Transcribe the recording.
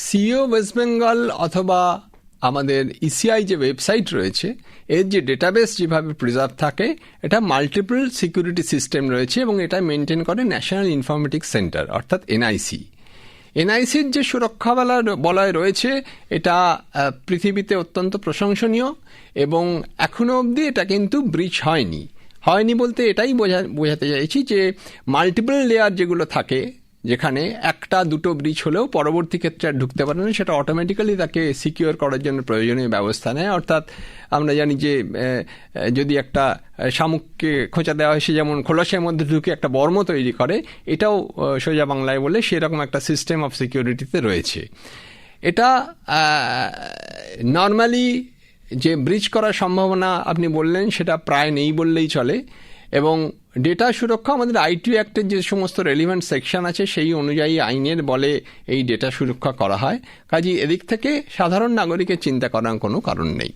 CEO West Bengal অথবা আমাদের ECI যে ওয়েবসাইট রয়েছে, এর যে ডেটাবেস যেভাবে প্রিজার্ভ থাকে, এটা মাল্টিপল সিকিউরিটি সিস্টেম রয়েছে এবং এটা মেনটেন করে ন্যাশনাল ইনফরমেটিক্স সেন্টার অর্থাৎ এনআইসি। এনআইসির যে সুরক্ষা বলয় রয়েছে এটা পৃথিবীতে অত্যন্ত প্রশংসনীয় এবং এখনো অবধি এটা কিন্তু ব্রিচ হয়নি বলতে এটাই বোঝাতে চাইছি যে মাল্টিপল লেয়ার যেগুলো থাকে, যেখানে একটা দুটো ব্রিচ হলেও পরবর্তী ক্ষেত্রে আর ঢুকতে পারে না, সেটা অটোমেটিক্যালি তাকে সিকিউর করার জন্য প্রয়োজনীয় ব্যবস্থা নেয়। অর্থাৎ আমরা জানি যে যদি একটা শামুককে খোঁচা দেওয়া হয়, সে যেমন খোলসের মধ্যে ঢুকে একটা বর্ম তৈরি করে, এটাও সোজা বাংলায় বলে সেরকম একটা সিস্টেম অফ সিকিউরিটিতে রয়েছে। এটা নর্মালি যে ব্রিচ করার সম্ভাবনা আপনি বললেন সেটা প্রায় নেই বললেই চলে। এবং ডেটা সুরক্ষা আমাদের আইটি অ্যাক্টের যে সমস্ত রেলিভেন্ট সেকশন আছে সেই অনুযায়ী আইনের বলে এই ডেটা সুরক্ষা করা হয়। কাজেই এদিক থেকে সাধারণ নাগরিকের চিন্তা করার কোনো কারণ নেই।